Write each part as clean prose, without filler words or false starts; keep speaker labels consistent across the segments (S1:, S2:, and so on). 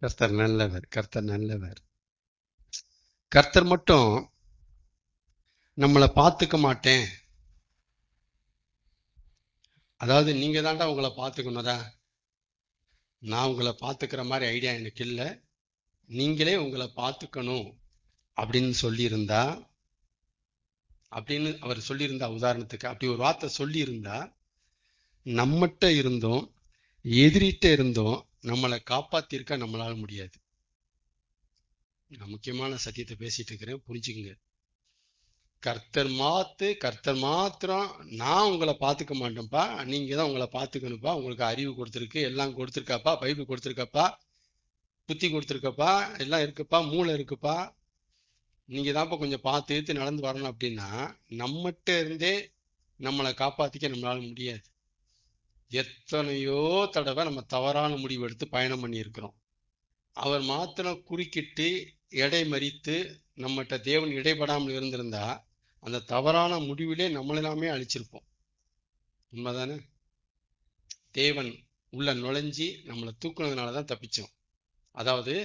S1: கர்த்தர் நல்லவர், கர்த்தர் நல்லவர். கர்த்தர் மட்டும் நம்மளை பார்த்துக்க மாட்டேன், அதாவது நீங்க தாண்டா உங்களை பார்த்துக்கணுதா, நான் உங்களை பார்த்துக்கிற மாதிரி ஐடியா எனக்கு இல்லை, நீங்களே உங்களை பார்த்துக்கணும் அப்படின்னு சொல்லியிருந்தா, அப்படின்னு அவர் சொல்லியிருந்தா, உதாரணத்துக்கு அப்படி ஒரு வார்த்தை சொல்லியிருந்தா, நம்மகிட்ட இருந்தோம் எதிரிட்ட இருந்தோம் நம்மளை காப்பாத்திருக்க நம்மளால முடியாது. நான் முக்கியமான சத்தியத்தை பேசிட்டு இருக்கிறேன், புரிஞ்சுக்குங்க. கர்த்தர் மாத்திரம் நான் உங்களை பார்த்துக்க மாட்டேன்ப்பா, நீங்க தான் உங்களை பார்த்துக்கணுப்பா, உங்களுக்கு அறிவு கொடுத்துருக்கு, எல்லாம் கொடுத்துருக்காப்பா, பைபிள் கொடுத்துருக்காப்பா, புத்தி கொடுத்துருக்கப்பா, எல்லாம் இருக்குப்பா, மூளை இருக்குப்பா, நீங்க தான்ப்பா கொஞ்சம் பார்த்து எடுத்து நடந்து வரணும் அப்படின்னா நம்மகிட்ட இருந்தே நம்மளை காப்பாத்திக்க நம்மளால முடியாது. எத்தனையோ தடவை நம்ம தவறான முடிவு எடுத்து பயணம் பண்ணியிருக்கிறோம். அவர் மாத்திரம் குறுக்கிட்டு எடை மறித்து நம்மகிட்ட தேவன் இடைப்படாமல் இருந்திருந்தா அந்த தவறான முடிவிலே நம்மளெல்லாமே அழிச்சிருப்போம். உண்மைதானே? தேவன் உள்ள நுழைஞ்சி நம்மளை தூக்குனதுனால தான் தப்பிச்சோம். அதாவது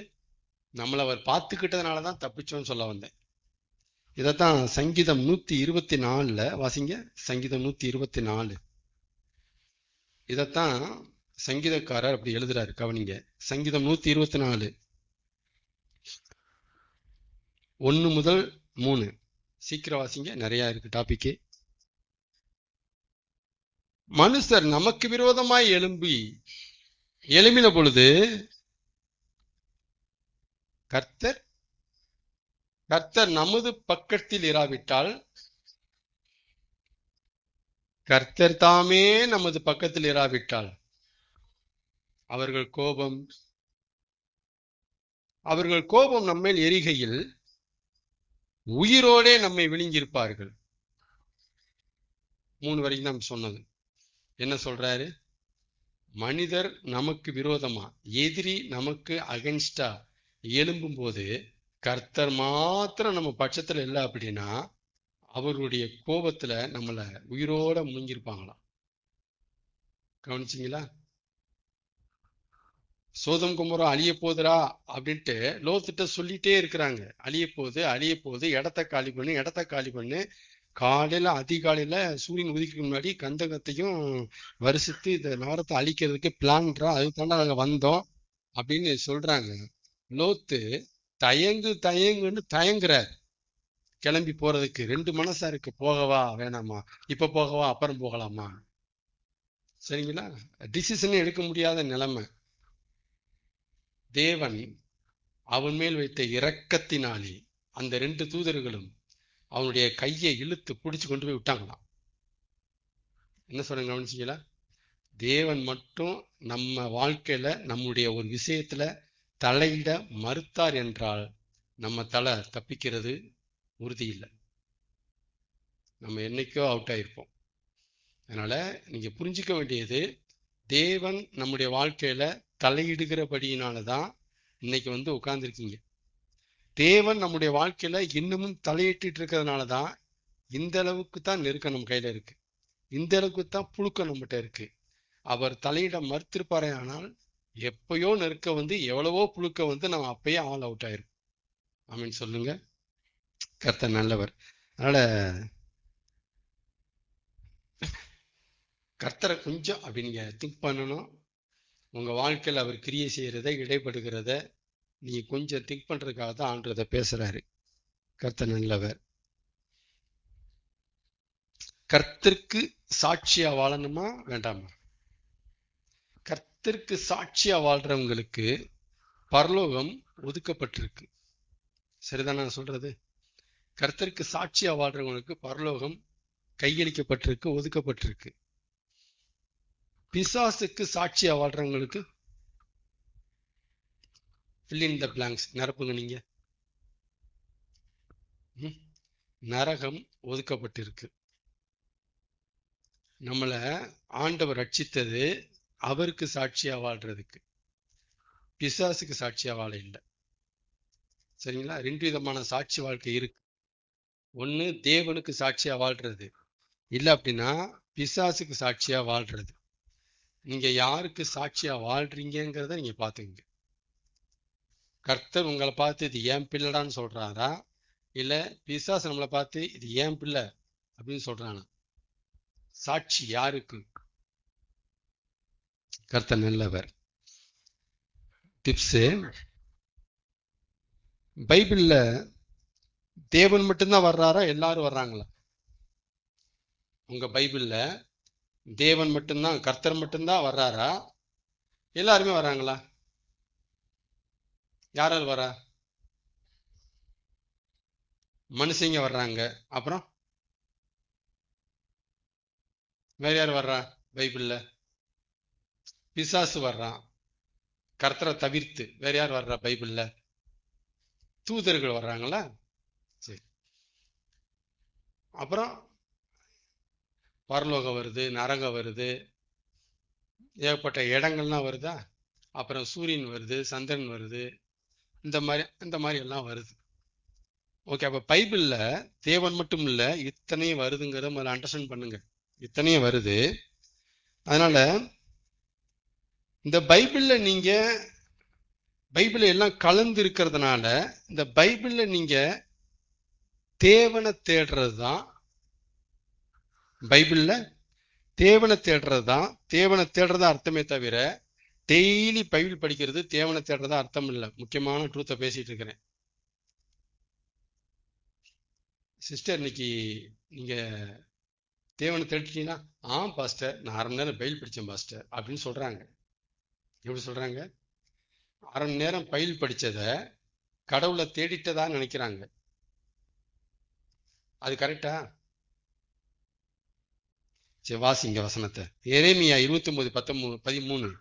S1: நம்மளை அவர் பார்த்துக்கிட்டதுனால தான் தப்பிச்சோன்னு சொல்ல வந்தேன். இதைத்தான் சங்கீதம் 124 வாசிங்க. சங்கீதம் 124. இதைத்தான் சங்கீதக்காரர் அப்படி எழுதுறாரு, கவனிங்க. சங்கீதம் 124 1 முதல் 3. சீக்கிரம் வாசிங்க, நிறைய இருக்கு டாபிக்கு. மனுஷர் நமக்கு விரோதமாய் எழும்பின பொழுது கர்த்தர் நமது பக்கத்தில் இராவிட்டால், கர்த்தர் தாமே நமது பக்கத்தில் இராவிட்டால் அவர்கள் கோபம் நம்மேல் எரிகையில் உயிரோடே நம்மை விழுங்கியிருப்பார்கள். 3 வரைக்கும் தான் சொன்னது. என்ன சொல்றாரு? மனிதர் நமக்கு விரோதமா, எதிரி நமக்கு அகைன்ஸ்டா எழும்பும் போது கர்த்தர் மாத்திரம் நம்ம பட்சத்துல இல்லை அப்படின்னா அவருடைய கோபத்துல நம்மளை உயிரோட முழுங்கிருப்பாங்களாம். கவனிச்சிங்களா? சோதம் குமரா அழிய போதுரா அப்படின்ட்டு லோத்துட்ட சொல்லிட்டே இருக்கிறாங்க. அழிய போகுது, இடத்த காலி பண்ணு. காலையில அதிகாலையில சூரியன் உதிக்கு முன்னாடி கந்தகத்தையும் வருஷத்து இந்த நகரத்தை அழிக்கிறதுக்கு பிளான்றா, அதுக்காண்ட நாங்க வந்தோம் அப்படின்னு சொல்றாங்க. லோத்து தயங்குன்னு தயங்குறார் கிளம்பி போறதுக்கு. 2 மனசா இருக்கு, போகவா வேணாமா, இப்ப போகவா அப்புறம் போகலாமா, சரிங்களா? டிசிஷன் எடுக்க முடியாத நிலைமை. தேவன் அவன் மேல் வைத்த இரக்கத்தினாலே அந்த 2 தூதர்களும் அவனுடைய கையை இழுத்து பிடிச்சு கொண்டு போய் விட்டாங்களாம். என்ன சொல்றேன், கவனிச்சீங்களா? தேவன் மட்டும் நம்ம வாழ்க்கையில நம்முடைய ஒரு விஷயத்துல தலையிட மறுத்தார் என்றால் நம்ம தலை தப்பிக்கிறது உறுதி இல்லை, நம்ம என்னைக்கோ அவுட் ஆயிருப்போம். அதனால நீங்க புரிஞ்சுக்க வேண்டியது, தேவன் நம்முடைய வாழ்க்கையில தலையிடுகிறபடியினாலதான் இன்னைக்கு வந்து உட்கார்ந்துருக்கீங்க. தேவன் நம்முடைய வாழ்க்கையில இன்னமும் தலையிட்டு இருக்கிறதுனாலதான் இந்த அளவுக்கு தான் நெருக்கம் நம்ம கையில இருக்கு, இந்த அளவுக்கு தான் புழுக்கம் நம்மகிட்ட இருக்கு. அவர் தலையிட மறுத்திருப்பாரே ஆனால் எப்பயோ நெருக்க வந்து எவ்வளவோ புழுக்க வந்து நம்ம அப்பயே ஆல் அவுட் ஆயிருக்கும். ஆமீன் சொல்லுங்க. கர்த்தர் நல்லவர். அதனால கர்த்தரை கொஞ்சம் அப்படி நீங்க திங்க் பண்ணணும். உங்க வாழ்க்கையில் அவர் கிரியை செய்யறத இடைப்படுகிறத நீங்க கொஞ்சம் திங்க் பண்றதுக்காக தான் ஆண்டதை பேசுறாரு. கர்த்தர் நல்லவர். கர்த்தருக்கு சாட்சியா வாழணுமா வேண்டாமா? கர்த்தருக்கு சாட்சியா வாழ்றவங்களுக்கு பரலோகம் ஒதுக்கப்பட்டிருக்கு. சரிதான் நான் சொல்றது? கர்த்தருக்கு சாட்சியா வாழ்றவங்களுக்கு பரலோகம் கையளிக்கப்பட்டிருக்கு, ஒதுக்கப்பட்டிருக்கு. பிசாசுக்கு சாட்சியா வாழ்றவங்களுக்கு fill in the blanks நிரப்புங்க நீங்க. நரகம் ஒதுக்கப்பட்டிருக்கு. நம்மள ஆண்டவர் ரட்சித்தது அவருக்கு சாட்சியா வாழ்றதுக்கு, பிசாசுக்கு சாட்சியா வாழ இல்லை. சரிங்களா? 2 விதமான சாட்சி வாழ்க்கை இருக்கு. ஒண்ணு தேவனுக்கு சாட்சியா வாழ்றது, இல்லை அப்படின்னா பிசாசுக்கு சாட்சியா வாழ்றது. நீங்க யாருக்கு சாட்சியா வாழ்றீங்கிறத நீங்க பாத்துக்கங்க. கர்த்தர் உங்களை பார்த்து இது ஏன் பிள்ளைடான்னு சொல்றாரா, இல்ல பிசாசு நம்மளை பார்த்து இது ஏன் பிள்ளை அப்படின்னு சொல்றானா? சாட்சி யாருக்கு? கர்த்தர் நல்லவர். டிப்ஸு, பைபிள்ல தேவன் மட்டும்தான் வர்றாரா, எல்லாரும் வர்றாங்களா? உங்க பைபிள்ல தேவன் மட்டும்தான், கர்த்தர் மட்டும்தான் வர்றாரா, எல்லாருமே வர்றாங்களா? யாரால் வரா? மனுஷங்க வர்றாங்க. அப்புறம் வேற யார் வர்றா பைபிள்ல? பிசாசு வர்றான். கர்த்தரை தவிர்த்து வேற யார் வர்றா பைபிள்ல? தூதர்கள் வர்றாங்களா? சரி. அப்புறம் பரலோகம் வருது, நரகம் வருது, ஏகப்பட்ட இடங்கள்லாம் வருதா? அப்புறம் சூரியன் வருது, சந்திரன் வருது, இந்த மாதிரி எல்லாம் வருது. ஓகே, அப்ப பைபிள்ல தேவன் மட்டும் இல்ல, இத்தனையும் வருதுங்கிறத முதல்ல அண்டர்ஸ்டாண்ட் பண்ணுங்க. இத்தனையும் வருது. அதனால இந்த பைபிள்ல நீங்க பைபிள் எல்லாம் கலந்து இருக்கிறதுனால இந்த பைபிள்ல நீங்க தேவனை தேடுறது தான், பைபிள்ல தேவனை தேடுறது தான், தேவனை தேடுறதா அர்த்தமே தவிர டெய்லி பைபிள் படிக்கிறது தேவனை தேடுறதா அர்த்தம் இல்லை. முக்கியமான ட்ரூத்தை பேசிட்டு இருக்கிறேன். சிஸ்டர், இன்னைக்கு நீங்க தேவனை தேடிட்டீங்கன்னா, பாஸ்டர் நான் 1/2 மணி நேரம் பைபிள் படித்தேன் பாஸ்டர் அப்படின்னு சொல்றாங்க. எப்படி சொல்றாங்க? 1/2 மணி நேரம் பைபிள் படிச்சத கடவுளை தேடிட்டதா நினைக்கிறாங்க. அது கரெக்டா? சரி, வாசிங்க வசனத்தை. எரேமியா 29:13.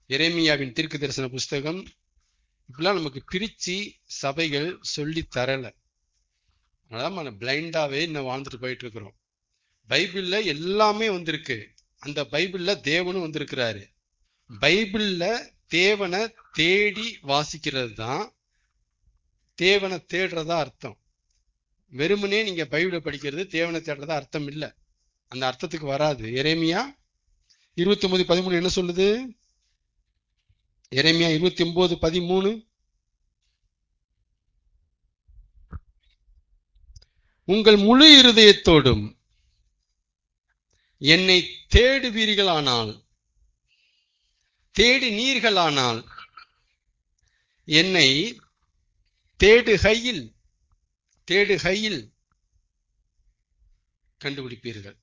S1: எரேமியாவின் தீர்க்க தரிசன புஸ்தகம். இப்பெல்லாம் நமக்கு பிரிச்சு சபைகள் சொல்லி தரல. அதனால பிளைண்டாவே இன்னும் வாழ்ந்துட்டு போயிட்டு இருக்கிறோம். பைபிள்ல எல்லாமே வந்திருக்கு. அந்த பைபிள்ல தேவனும் வந்திருக்கிறாரு. பைபிள்ல தேவனை தேடி வாசிக்கிறது தான் தேவனை தேடுறதா அர்த்தம். வெறுமனே நீங்க பைபிளை படிக்கிறது தேவனை தேடுறதா அர்த்தம் இல்லை. அந்த அர்த்தத்துக்கு வராது. எரேமியா 29:13 என்ன சொல்லுது? எரேமியா 29:13, உங்கள் முழு இருதயத்தோடும் என்னை தேடுவீர்களானால், தேடினீர்களானால், என்னை தேடுகையில் கண்டுபிடிப்பீர்கள்.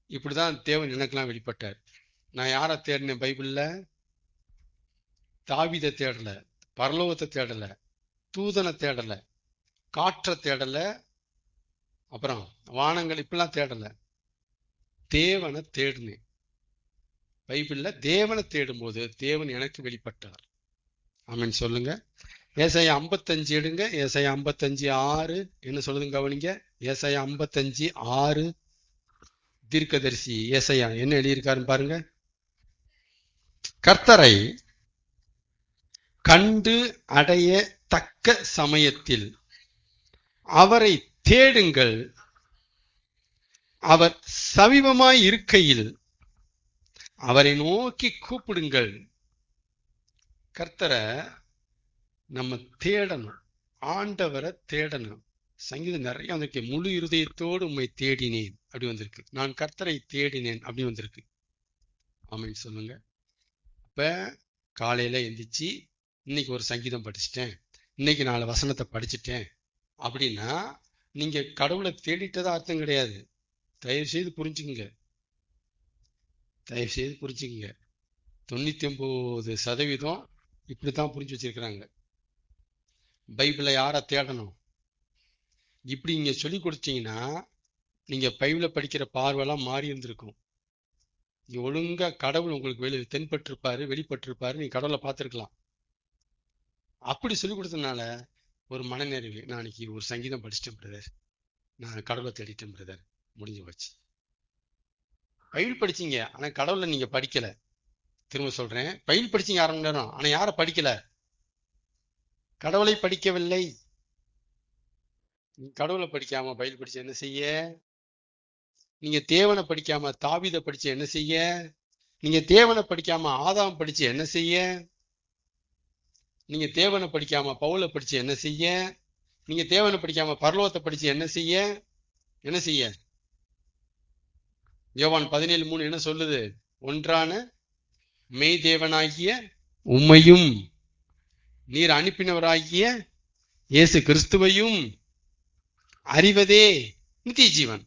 S1: இப்படிதான் தேவன் எனக்கெல்லாம் வெளிப்பட்டார். நான் யாரை தேடினேன் பைபிள்ல? தாவீதை தேடல, பரலோகத்தை தேடல, தூதனை தேடல, காற்றை தேடல, அப்புறம் வானங்கள் இப்பெல்லாம் தேடல, தேவனை தேடினேன். பைபிள்ல தேவனை தேடும் போது தேவன் எனக்கு வெளிப்பட்டார். ஆமென் சொல்லுங்க. ஏசாயா 55 எடுங்க. ஏசாயா 55:6 என்ன சொல்லுதுங்க கவனிங்க. ஏசாயா 55:6 தீர்க்கதரிசி ஏசாயா என்ன எழுதியிருக்காருன்னு பாருங்க. கர்த்தரை கண்டு அடைய தக்க சமயத்தில் அவரை தேடுங்கள், அவர் சமீபமாய் இருக்கையில் அவரை நோக்கி கூப்பிடுங்கள். கர்த்தரை நம்ம தேடணும், ஆண்டவரை தேடணும். சங்கீதம் நிறைய வந்திருக்கு. முழு இருதயத்தோடு உம்மை தேடினேன் அப்படி வந்திருக்கு. நான் கர்த்தரை தேடினேன் அப்படி வந்திருக்கு. ஆமென் சொல்லுங்க. அப்ப காலையில எந்திரிச்சு இன்னைக்கு ஒரு சங்கீதம் படிச்சுட்டேன், இன்னைக்கு 4 வசனத்தை படிச்சுட்டேன் அப்படின்னா நீங்க கடவுளை தேடிட்டதா அர்த்தம் கிடையாது. தயவு செய்து புரிஞ்சுக்குங்க. 99% இப்படித்தான் புரிஞ்சு வச்சிருக்கிறாங்க. பைபிளை யாரை தேடணும் இப்படி நீங்க சொல்லி கொடுத்தீங்கன்னா நீங்க பைபிளை படிக்கிற பார்வைலாம் மாறி இருந்திருக்கும். நீங்க ஒழுங்கா கடவுள் உங்களுக்கு தென்பட்டிருப்பாரு, வெளிப்பட்டிருப்பாரு, நீங்க கடவுளை பார்த்துருக்கலாம். அப்படி சொல்லி கொடுத்ததுனால ஒரு மனநிறைவு. நான் இன்னைக்கு ஒரு சங்கீதம் படிச்சிட்டேன் பிரதர், நான் கடவுளை தேடிட்டேன் பிரதர், முடிஞ்சு போச்சு. பைபிள் படிச்சீங்க ஆனா கடவுளை நீங்க படிக்கல. திரும்ப சொல்றேன், பைபிள் படிச்சீங்க 1/2 மணி நேரம், ஆனா யாரை படிக்கல? கடவுளை படிக்கவில்லை. கடவுளை படிக்காம பைபிள் படிச்ச என்ன செய்ய? நீங்க தேவனை படிக்காம தாவீதை படிச்ச என்ன செய்ய? நீங்க தேவனை படிக்காம ஆதாம் படிச்சு என்ன செய்ய? நீங்க தேவனை படிக்காம பவுலை படிச்சு என்ன செய்ய? நீங்க தேவனை படிக்காம பரலோகத்தை படிச்சு என்ன செய்ய? என்ன செய்ய? யோவான் 17:3 என்ன சொல்லுது? ஒன்றான மெய் தேவனாகிய உம்மையும் நீர் அனுப்பினவராகிய இயேசு கிறிஸ்துவையும் அறிவதே நித்திய ஜீவன்.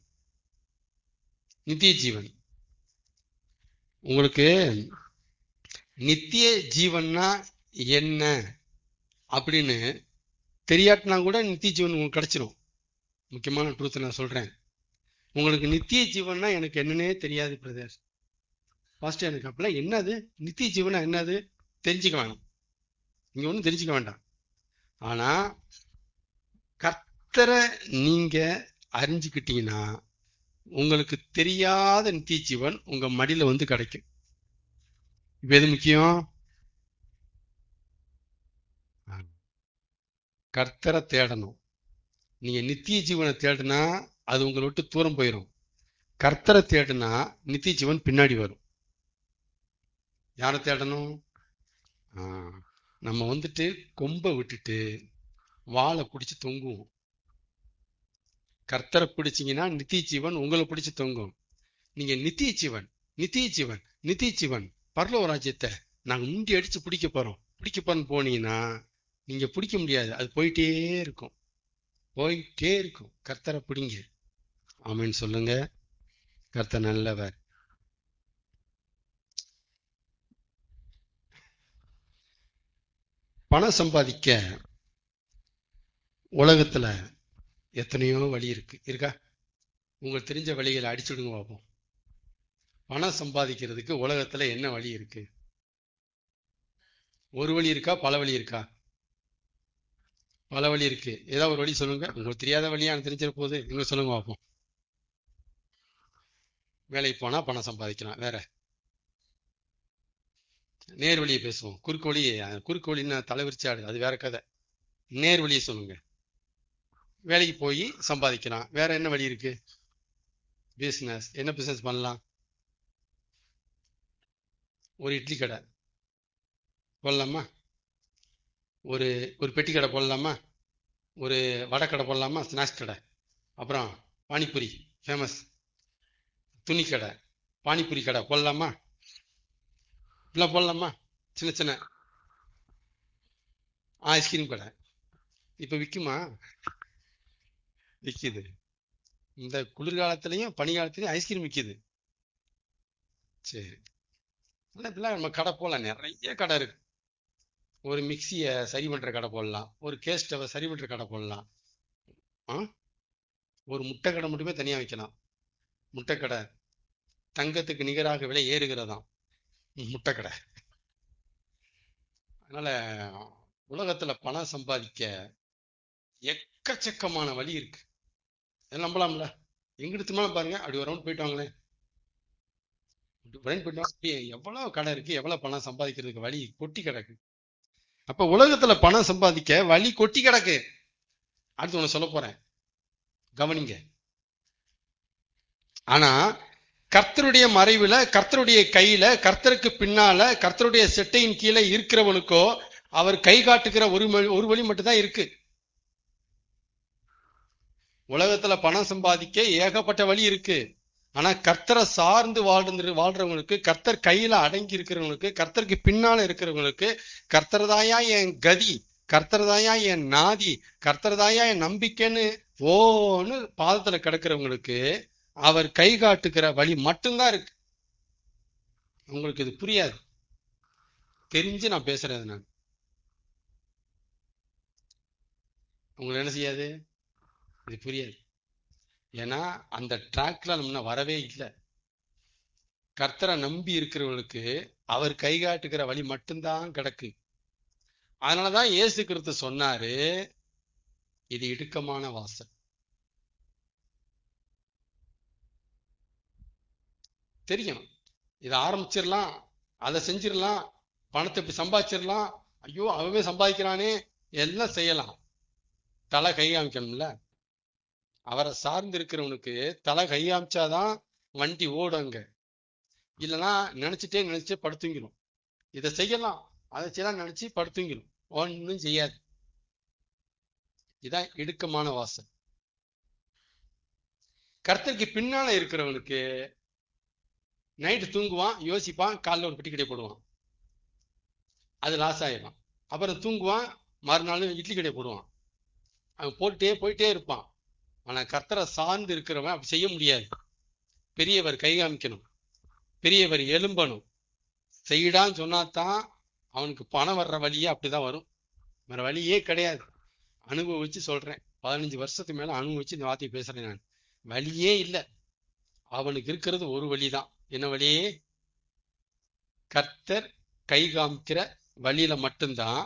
S1: நித்திய ஜீவன். உங்களுக்கு நித்திய ஜீவன்னா என்ன அப்படின்னு தெரியாட்டினா கூட நித்திய ஜீவன் உங்களுக்கு கிடைச்சிடும். முக்கியமான ட்ரூத் நான் சொல்றேன். உங்களுக்கு நித்திய ஜீவன்னா எனக்கு என்னன்னே தெரியாது பிரதர். ஃபர்ஸ்ட் எனக்கு அப்பெல்லாம் என்னது நித்திய ஜீவனா என்னது தெரிஞ்சுக்க வேணாம். நீங்க ஒன்றும் தெரிஞ்சுக்க வேண்டாம். ஆனா கர்த்தரை நீங்க அறிஞ்சுக்கிட்டீங்கன்னா உங்களுக்கு தெரியாத நித்திய ஜீவன் உங்க மடியில வந்து கிடைக்கும். இப்ப எது முக்கியம்? கர்த்தரை தேடணும். நீங்க நித்திய ஜீவனை தேடுனா அது உங்களை விட்டு தூரம் போயிடும். கர்த்தரை தேடுனா நித்திய ஜீவன் பின்னாடி வரும். யாரை தேடணும்? நம்ம வந்துட்டு கொம்பை விட்டுட்டு வாழை பிடிச்சு தொங்குவோம். கர்த்தரை பிடிச்சிங்கன்னா நித்திய ஜீவன் உங்களை பிடிச்சு தொங்கும். நீங்க நித்திய ஜீவன் நித்திய ஜீவன் நித்திய ஜீவன் பரலோக ராஜ்யத்தை நாங்க முண்டி அடிச்சு பிடிக்க போறோம்னு போனீங்கன்னா நீங்க பிடிக்க முடியாது. அது போயிட்டே இருக்கும். கர்த்தரை பிடிங்க. ஆமென் சொல்லுங்க. கர்த்தர் நல்லவர். பணம் சம்பாதிக்க உலகத்துல எத்தனையோ வழி இருக்கா? உங்களுக்கு தெரிஞ்ச வழிகளை அடிச்சுடுங்க பார்ப்போம். பணம் சம்பாதிக்கிறதுக்கு உலகத்துல என்ன வழி இருக்கு? ஒரு வழி இருக்கா? பல வழி இருக்கா? பல வழி இருக்கு. ஏதாவது ஒரு வழி சொல்லுங்க. உங்களுக்கு தெரியாத வழியா எனக்கு தெரிஞ்சிட போகுது. நீங்க சொல்லுங்க பார்ப்போம். வேலைக்கு போனா பணம் சம்பாதிக்கலாம். வேற நேர் வழியை பேசுவோம். குறுக்கு வழின்னா தலைவிரிச்சாடு, அது வேற கதை. நேர் வழியை சொல்லுங்க. வேலைக்கு போய் சம்பாதிக்கலாம். வேற என்ன வழி இருக்கு? பிசினஸ். என்ன பிசினஸ் பண்ணலாம்? ஒரு இட்லி கடை போடலாமா? ஒரு பெட்டி கடை போடலாமா? ஒரு வடை கடை போடலாமா? ஸ்நாக்ஸ் கடை. அப்புறம் பானிபூரி ஃபேமஸ். துணி கடை, பானிபூரி கடை போடலாமா? இப்பெல்லாம் போடலாமா? சின்ன சின்ன ஐஸ்கிரீம் கடை இப்ப விற்குமா? விற்கிது. இந்த குளிர்காலத்திலையும் பனிகாலத்திலையும் ஐஸ்கிரீம் விற்கிது. சரி, இப்பெல்லாம் நம்ம கடை போடலாம். நிறைய கடை இருக்கு. ஒரு மிக்சியை சரி பண்ற கடை போடலாம். ஒரு கேஸ் ஸ்டவை சரி பண்ற கடை போடலாம். ஒரு முட்டை கடை மட்டுமே தனியா வைக்கலாம். முட்டை கடை தங்கத்துக்கு நிகராக விலை ஏறுகிறதாம் முட்டை கடை. அதனால உலகத்துல பணம் சம்பாதிக்க எக்கச்சக்கமான வழி இருக்கு. நம்பலாம்ல? எங்கிட்டு பாருங்க, அப்படி ஒரு ரவுண்ட் போயிட்டு வாங்களேன். எவ்வளவு கடை இருக்கு, எவ்வளவு பணம் சம்பாதிக்கிறதுக்கு வழி கொட்டி கிடக்கு. அப்ப உலகத்துல பணம் சம்பாதிக்க வழி கொட்டி கிடக்கு. அடுத்து ஒண்ணு சொல்ல போறேன், கவனிங்க. ஆனா கர்த்தருடைய மறைவுல, கர்த்தருடைய கையில, கர்த்தருக்கு பின்னால, கர்த்தருடைய செட்டையின் கீழே இருக்கிறவனுக்கோ அவர் கை காட்டுகிற ஒரு வழி மட்டும்தான் இருக்கு. உலகத்துல பணம் சம்பாதிக்க ஏகப்பட்ட வழி இருக்கு. ஆனா கர்த்தரை சார்ந்து வாழ்றவங்களுக்கு, கர்த்தர் கையில அடங்கி இருக்கிறவங்களுக்கு, கர்த்தருக்கு பின்னால இருக்கிறவங்களுக்கு, கர்த்தர்தாயா என் கதி, கர்த்தர்தாயா என் நாதி, கர்த்தர்தாயா என் நம்பிக்கைன்னு ஓன்னு பாதத்துல கிடக்கிறவங்களுக்கு அவர் கை காட்டுகிற வழி மட்டும்தான் இருக்கு. உங்களுக்கு இது புரியாது. தெரிஞ்சு நான் பேசுறது. நான் உங்களுக்கு என்ன செய்யாது? இது புரியாது. ஏன்னா அந்த ட்ராக்ல நம்ம வரவே இல்லை. கர்த்தரை நம்பி இருக்கிறவங்களுக்கு அவர் கை காட்டுகிற வழி மட்டும்தான் கிடக்கு. அதனாலதான் இயேசு கிறிஸ்து சொன்னாரு, இது இடுக்கமான வாசல். தெரியும், இதை ஆரம்பிச்சிடலாம், அதை செஞ்சிடலாம், பணத்தை இப்படி சம்பாதிச்சிடலாம், ஐயோ அவவே சம்பாதிக்கிறானே, எல்லாம் செய்யலாம். தலை கை காமிக்கணும்ல. அவரை சார்ந்து இருக்கிறவனுக்கு தலை கை காமிச்சாதான் வண்டி ஓடுங்க. இல்லைன்னா நினைச்சிட்டே படுத்துங்கிடும். இதை செய்யலாம், அதை செய்யலாம் நினைச்சு படுத்துங்கிடும், ஒன்னும் செய்யாது. இதான் இடுக்கமான வாசல். கர்த்தருக்கு பின்னால இருக்கிறவனுக்கு நைட்டு தூங்குவான், யோசிப்பான், காலைல ஒரு பெட்டி கடை போடுவான், அது லாஸ் ஆயிடும். அப்புறம் தூங்குவான், மறுநாள் இட்லி கடை போடுவான், அவன் போயிட்டே இருப்பான். ஆனா கர்த்தரை சார்ந்து இருக்கிறவன் அப்படி செய்ய முடியாது. பெரியவர் கை காமிக்கணும், பெரியவர் எழும்பணும், செய்யிடான்னு சொன்னாதான் அவனுக்கு பணம் வர்ற வழியே அப்படிதான் வரும். வேற வழியே கிடையாது. அனுபவிச்சு சொல்றேன். 15 வருஷத்துக்கு மேல அனுபவிச்சு இந்த வார்த்தையை பேசுறேன் நான். வழியே இல்லை. அவனுக்கு இருக்கிறது ஒரு வழிதான். என்ன வழி? கர்த்தர் கை காமிக்கிற வழியில மட்டும்தான்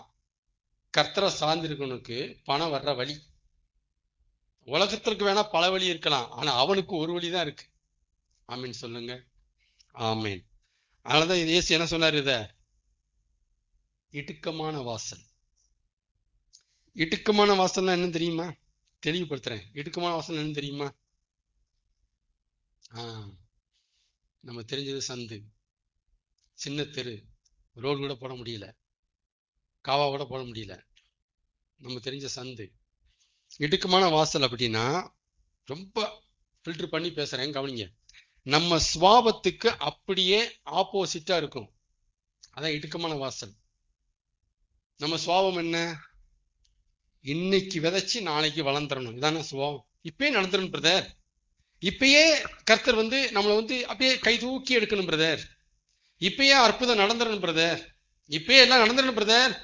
S1: கர்த்தரை சார்ந்திருக்கவனுக்கு பணம் வர்ற வழி. உலகத்திற்கு வேணா பல வழி இருக்கலாம், ஆனா அவனுக்கு ஒரு வழிதான் இருக்கு. ஆமீன் சொல்லுங்க. ஆமீன். அதனாலதான் இது இயேசு என்ன சொன்னார்? இத இடுக்கமான வாசல். இடுக்கமான வாசல்னா என்ன தெரியுமா? தெளிவுபடுத்துறேன். இடுக்கமான வாசல் என்ன தெரியுமா? நம்ம தெரிஞ்சது சந்து, சின்ன தெரு, ரோடு கூட போட முடியல, காவா கூட போட முடியல, நம்ம தெரிஞ்ச சந்து. இடுக்கமான வாசல் அப்படின்னா, ரொம்ப ஃபில்டர் பண்ணி பேசுறேன், கவனிங்க. நம்ம சுவாபத்துக்கு அப்படியே ஆப்போசிட்டா இருக்கும். அதான் இடுக்கமான வாசல். நம்ம சுவாபம் என்ன? இன்னைக்கு விதைச்சு நாளைக்கு வளர்ந்துடணும். இதான சுவாபம். இப்பயே நடந்துடணும் பிரதர். இப்பயே கர்த்தர் நம்மளை அப்படியே கை தூக்கி எடுக்கணும் பிரதர். இப்பயே அற்புதம் நடந்துடணும் பிரதர். இப்பயே எல்லாம் நடந்துடணும் பிரதர்.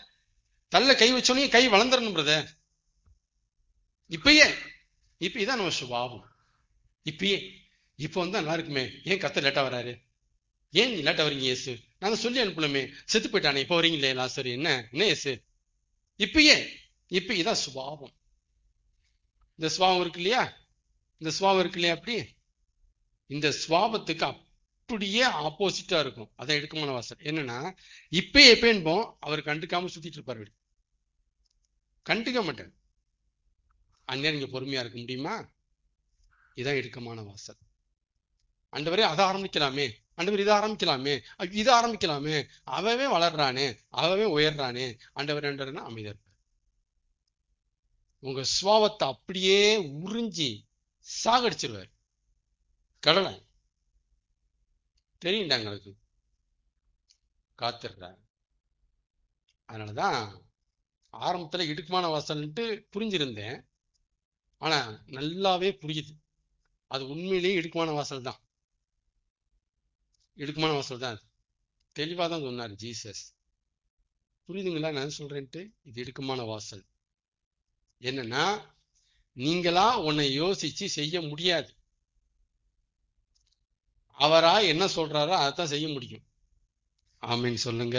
S1: தள்ள கை வச்சோன்னே கை வளர்ந்துடணும் பிரதர். இப்பயே இதான் நம்ம சுபாவம். இப்பயே இப்போ நல்லா இருக்குமே, ஏன் கர்த்தர் லேட்டா வராரு? ஏன் நீ லேட்டா வரீங்க இயேசு? நாங்க சொல்லி அனுப்பலுமே, செத்து போயிட்டானே, இப்போ வரீங்களே லாசரு, என்ன இயேசு? இப்ப இதான் சுபாவம். இந்த சுபாவம் இருக்கு இல்லையா? அப்படி இந்த சுவாபத்துக்கு அப்படியே ஆப்போசிட்டா இருக்கும். அதான் இடுக்கமான வாசல். என்னன்னா, எப்பயும் அவர் கண்டுக்காம சுத்திட்டு இருப்பாரு. கண்டுக்க மாட்டேன். அந்நேரம் நீங்க பொறுமையா இருக்க முடியுமா? இதான் இடுக்கமான வாசல். ஆண்டவரே அதை ஆரம்பிக்கலாமே, ஆண்டவர் இதை ஆரம்பிக்கலாமே, அவவே வளர்றானே, அவவே உயர்றானே, ஆண்டவர் அமைதியா இருப்பார். உங்க சுவாபத்தை அப்படியே உறிஞ்சி சாகடிச்சிருவார். கடலை தெரியுண்டாங்க, அதுக்கு காத்துடுறார். அதனாலதான் ஆரம்பத்துல இடுக்கமான வாசல்ன்ட்டு புரிஞ்சிருந்தேன். ஆனா நல்லாவே புரியுது, அது உண்மையிலேயே இடுக்கமான வாசல் தான். தெளிவா தான் சொன்னார் ஜீசஸ். புரியுதுங்களா நான் சொல்றேன்ட்டு? இது இடுக்கமான வாசல். என்னன்னா, நீங்களா உன்னை யோசிச்சு செய்ய முடியாது. அவரா என்ன சொல்றாரோ அதைத்தான் செய்ய முடியும். ஆமீன் சொல்லுங்க.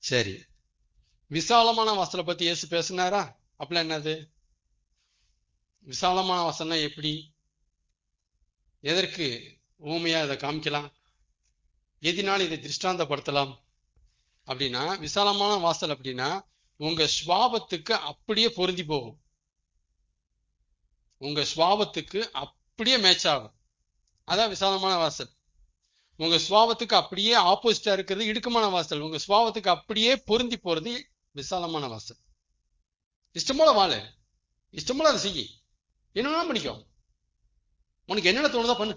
S1: சரி, விசாலமான வாசலை பத்தி இயேசு பேசினாரா? அப்படிலாம் என்னது விசாலமான வாசல்னா? எப்படி, எதற்கு ஊமையா இதை காமிக்கலாம், எதினால இதை திருஷ்டாந்தப்படுத்தலாம் அப்படின்னா, விசாலமான வாசல் அப்படின்னா உங்க சுவாபத்துக்கு அப்படியே பொருந்தி போகும், உங்க சுவாபத்துக்கு அப்படியே மேட்ச் ஆகும். அதான் விசாலமான வாசல். உங்க சுவாபத்துக்கு அப்படியே ஆப்போசிட்டா இருக்கிறது இடுக்கமான வாசல். உங்க சுவாபத்துக்கு அப்படியே பொருந்தி போறது விசாலமான வாசல். இஷ்டம்போல வாழ, இஷ்டம்போல அதை செய்ய, என்னன்னா பண்ணிக்கோ. உனக்கு என்னென்ன தோணுதோ பண்ணு,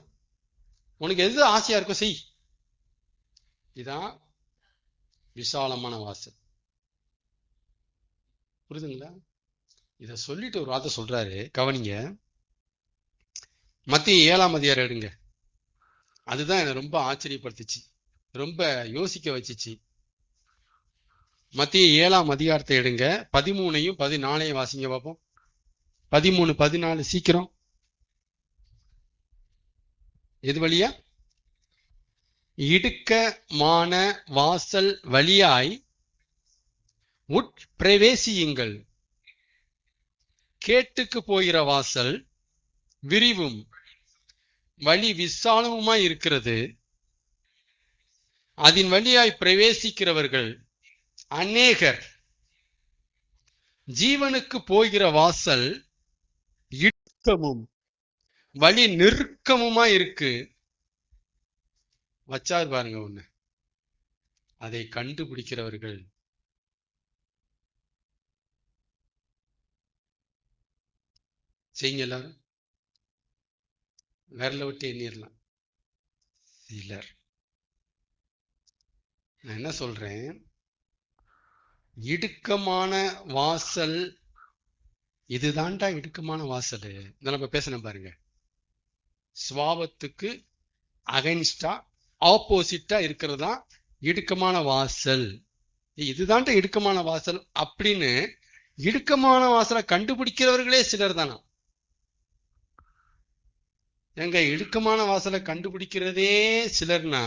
S1: உனக்கு எது ஆசையா இருக்கோ செய். இதான் விசாலமான வாசல். புரியுதுங்களா? இத சொல்லிட்டு ஒரு வார்த்தை சொல்றாரு, கவனிங்க. மத்திய 7ஆம் அதிகாரம் எடுங்க. அதுதான் என்னை ரொம்ப ஆச்சரியப்படுத்துச்சு, ரொம்ப யோசிக்க வச்சுச்சு. மத்திய 7ஆம் அதிகாரத்தை எடுங்க. 13ஐயும் 14ஐயும் வாசிங்க பார்ப்போம். 13, 14 சீக்கிரம். எது வழியா? இடுக்கமான வாசல் வழியாய் உட்பிரவேசியுங்கள். கேட்டுக்கு போகிற வாசல் விரிவும் வழி விசாலமுமாய் இருக்கிறது, அதன் வழியாய் பிரவேசிக்கிறவர்கள் அநேகர். ஜீவனுக்கு போகிற வாசல் இடுக்கமும் வழி நெருக்கமுமா இருக்கு. வச்சாரு பாருங்க ஒண்ணு, அதை கண்டுபிடிக்கிறவர்கள் செய்யுங்க எல்லாரும். விரல விட்டு எண்ணிடலாம். சிலர். நான் என்ன சொல்றேன், இடுக்கமான வாசல், இதுதான்டா இடுக்கமான வாசல். இதை நம்ம பேசணும் பாருங்க. சுவாபத்துக்கு அகைன்ஸ்டா ஆப்போசிட்டா இருக்கிறது தான் இடுக்கமான வாசல். இதுதான்டா இடுக்கமான வாசல் அப்படின்னு இடுக்கமான வாசலை கண்டுபிடிக்கிறவர்களே சிலர் தானா? எங்க இடுக்கமான வாசலை கண்டுபிடிக்கிறதே சிலர்னா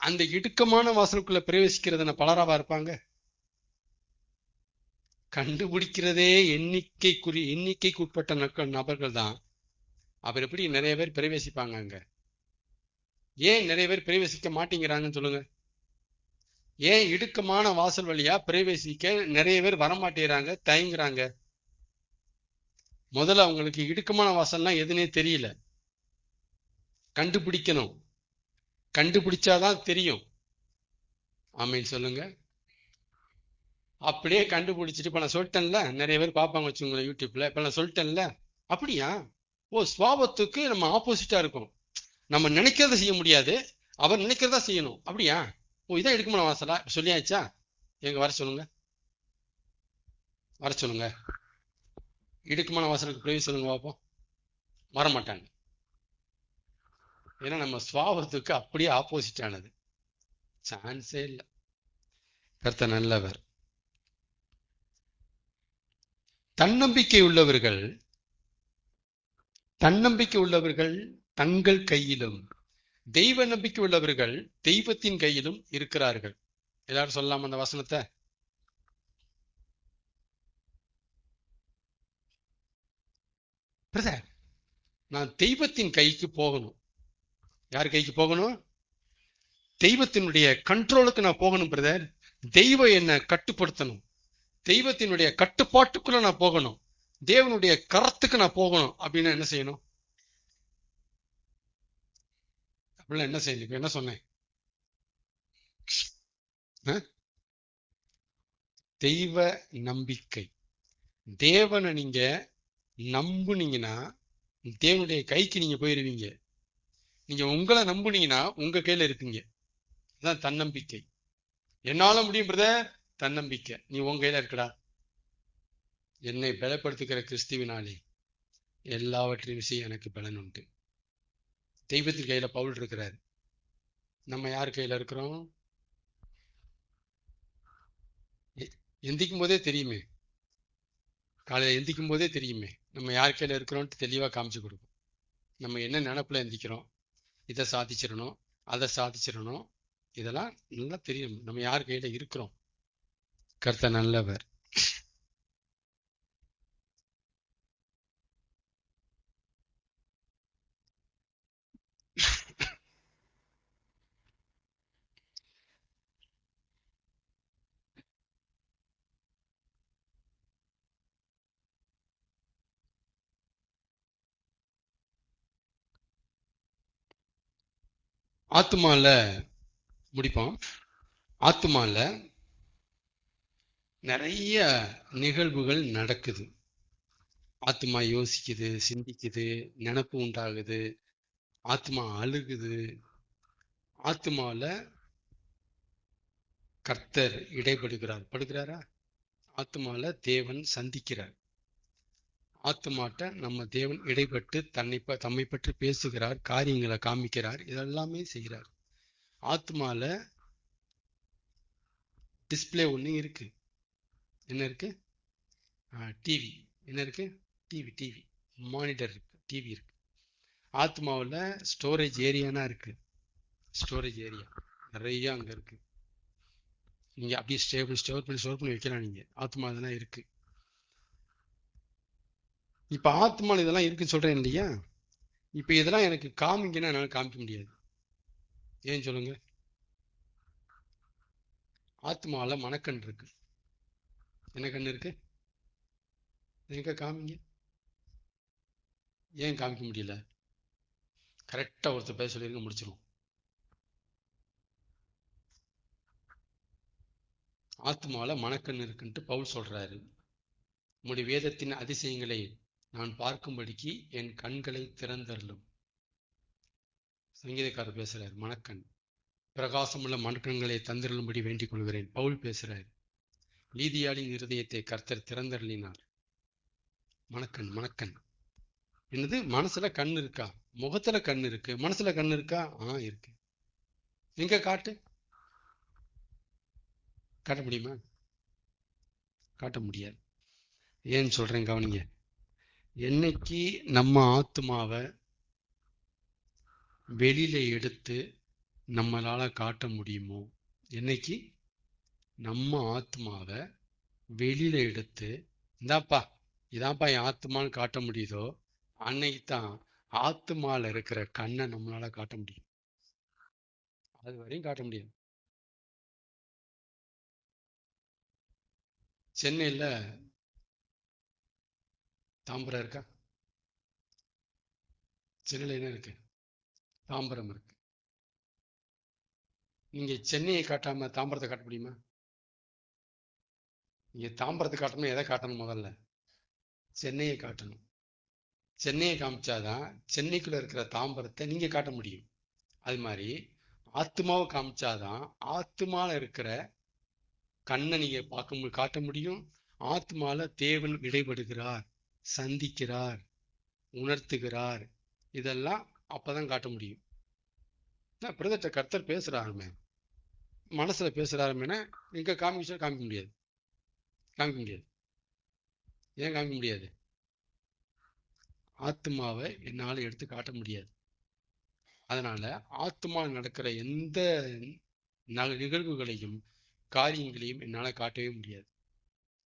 S1: அந்த இடுக்கமான வாசலுக்குள்ள பிரவேசிக்கிறதுன பலராவா இருப்பாங்க? கண்டுபிடிக்கிறதே எண்ணிக்கைக்கு உட்பட்ட நபர்கள் தான். அவர் எப்படி நிறைய பேர் பிரவேசிப்பாங்க அங்க? ஏன் நிறைய பேர் பிரவேசிக்க மாட்டேங்கிறாங்கன்னு சொல்லுங்க. ஏன் இடுக்கமான வாசல் வழியா பிரவேசிக்க நிறைய பேர் வரமாட்டேங்கிறாங்க, தயங்குறாங்க? முதல்ல அவங்களுக்கு இடுக்கமான வாசல்னா எதுனே தெரியல. கண்டுபிடிக்கணும். கண்டுபிடிச்சாதான் தெரியும். ஆமீன் சொல்லுங்க. அப்படியே கண்டுபிடிச்சிட்டு இப்ப நான் சொல்லிட்டேன்ல, நிறைய பேர் பார்ப்பாங்க வச்சுங்களேன் யூடியூப்ல. இப்ப நான் சொல்லிட்டேன்ல, அப்படியா? ஓ, சுவாபத்துக்கு நம்ம ஆப்போசிட்டா இருக்கும். நம்ம நினைக்கிறத செய்ய முடியாது, அவர் நினைக்கிறதா செய்யணும். அப்படியா? ஓ, இதான் இடுக்கமான வாசலா? சொல்லியாச்சா? எங்க வர சொல்லுங்க, வர சொல்லுங்க. இடுக்கமான வாசலுக்கு பிரவேசி சொல்லுங்க பார்ப்போம். வரமாட்டாங்க. ஏன்னா நம்ம சுவாபத்துக்கு அப்படியே ஆப்போசிட் ஆனது. சான்ஸே இல்லை. கர்த்தர் நல்லவர். தன்னம்பிக்கை உள்ளவர்கள் தங்கள் கையிலும், தெய்வ நம்பிக்கை உள்ளவர்கள் தெய்வத்தின் கையிலும் இருக்கிறார்கள். எல்லாரும் சொல்லலாம் அந்த வசனத்தை. பிரதர், நான் தெய்வத்தின் கைக்கு போகணும். யார் கைக்கு போகணும்? தெய்வத்தினுடைய கண்ட்ரோலுக்கு நான் போகணும் பிரதர். தெய்வம் என்ன கட்டுப்படுத்தணும். தெய்வத்தினுடைய கட்டுப்பாட்டுக்குள்ள நான் போகணும். தேவனுடைய கரத்துக்கு நான் போகணும் அப்படின்னு என்ன செய்யணும்? அப்படிலாம் என்ன செய்யணும்? என்ன சொன்னேன்? தெய்வ நம்பிக்கை. தேவனை நீங்க நம்புனீங்கன்னா தேவனுடைய கைக்கு நீங்க போயிருவீங்க. நீங்க உங்களை நம்புனீங்கன்னா உங்க கையில இருப்பீங்க. அதான் தன்னம்பிக்கை. என்னால முடியும் பிரதர், தன்னம்பிக்கை. நீ உங்க கையில இருக்கடா. என்னை பலப்படுத்துகிற கிறிஸ்துவினாலே எல்லாவற்றையும் விஷயம் எனக்கு பலன் உண்டு. தெய்வத்தின் கையில பவுல் இருக்கிறார். நம்ம யார் கையில இருக்கிறோம்? எந்திக்கும் போதே தெரியுமே, காலையில எந்திக்கும் போதே தெரியுமே நம்ம யார் கையில இருக்கிறோம்னு தெளிவா காமிச்சு கொடுக்கும். நம்ம என்ன நினைப்புல எந்திக்கிறோம், இதை சாதிச்சிடணும், அதை சாதிச்சிடணும், இதெல்லாம் நல்லா தெரியும் நம்ம யார் கையில இருக்கிறோம். கர்த்தர் நல்லவர். ஆத்துமால முடிப்போம். ஆத்துமால நிறைய நிகழ்வுகள் நடக்குது. ஆத்மா யோசிக்குது, சிந்திக்குது, நினப்பு உண்டாகுது, ஆத்மா அழுகுது. ஆத்மால கர்த்தர் படுகிறாரா? ஆத்மால தேவன் சந்திக்கிறார். ஆத்மாட்ட நம்ம தேவன் இடைப்பட்டு தம்மை பற்றி பேசுகிறார், காரியங்களை காமிக்கிறார், இதெல்லாமே செய்கிறார். ஆத்மால டிஸ்பிளே ஒண்ணு இருக்கு. என்ன இருக்கு? டிவி. என்ன இருக்கு? டிவி மானிட்டர் இருக்கு, டிவி இருக்கு. ஆத்மாவில் ஸ்டோரேஜ் ஏரியானா இருக்கு. ஸ்டோரேஜ் ஏரியா நிறைய அங்க இருக்கு. நீங்க அப்படியே ஸ்டோர் பண்ணி வைக்கலாம். நீங்க ஆத்மா இதெல்லாம் இருக்கு. இப்ப ஆத்மாவில் இதெல்லாம் இருக்குன்னு சொல்றேன் இல்லையா? இப்ப இதெல்லாம் எனக்கு காமிங்கன்னா என்னால காமிக்க முடியாது. ஏன் சொல்லுங்க? ஆத்மால மனக்கண் இருக்கு. என்ன கண் இருக்கு? எங்க காமிங்க. ஏன் காமிக்க முடியல? கரெக்டா ஒருத்தர் பேச சொல்லிருங்க, முடிச்சிருவோம். ஆத்மால மனக்கண் இருக்குன்ட்டு பவுல் சொல்றாரு. உம்முடைய வேதத்தின் அதிசயங்களை நான் பார்க்கும்படிக்கு என் கண்களை திறந்தருளும். சங்கீதக்காரர் பேசுறார், மணக்கண் பிரகாசமுள்ள மணக்கண்களை தந்திருளும்படி வேண்டிக் கொள்கிறேன். பவுல் பேசுறார், நீதியாளின் இருதயத்தை கர்த்தர் திறந்தருளினார். மணக்கண் மணக்கண் என்னது? மனசுல கண் இருக்கா? முகத்துல கண் இருக்கு, மனசுல கண் இருக்கா? இருக்கு. எங்க காட்ட முடியுமா? காட்ட முடியாது. ஏன்னு சொல்றேன் கவனிங்க. என்னைக்கு நம்ம ஆத்மாவை வெளியில எடுத்து நம்மளால காட்ட முடியுமோ, என்னைக்கு நம்ம ஆத்மாவை வெளியில எடுத்து இந்தாப்பா இதான்ப்பா என் ஆத்மான்னு காட்ட முடியுதோ, அன்னைக்கு தான் ஆத்மால இருக்கிற கண்ணை நம்மளால காட்ட முடியும். அது வரையும் காட்ட முடியாது. சென்னையில் தாம்பரம் இருக்கா? சென்னையில் என்ன இருக்கு? தாம்பரம் இருக்கு. நீங்க சென்னையை காட்டாம தாம்பரத்தை காட்ட முடியுமா? நீங்க தாம்பரத்தை காட்டணும், எதை காட்டணும்? முதல்ல சென்னையை காட்டணும். சென்னையை காமிச்சாதான் சென்னைக்குள்ள இருக்கிற தாம்பரத்தை நீங்க காட்ட முடியும். அது மாதிரி ஆத்மாவை காமிச்சாதான் ஆத்மால இருக்கிற கண்ணை நீங்க காட்ட முடியும். ஆத்மால தேவன் இடைபடுகிறார், சந்திக்கிறார், உணர்த்துகிறார். இதெல்லாம் அப்பதான் காட்ட முடியும். பிரதர்ட்ட கர்த்தர் பேசுறாருமே, மனசுல பேசுறாருமேனா இங்க காமிக்க முடியாது. ஏன் காமிக்க முடியாது? ஆத்மாவை என்னால எடுத்து காட்ட முடியாது. அதனால ஆத்மா நடக்கிற எந்த நிகழ்வுகளையும் காரியங்களையும் என்னால காட்டவே முடியாது.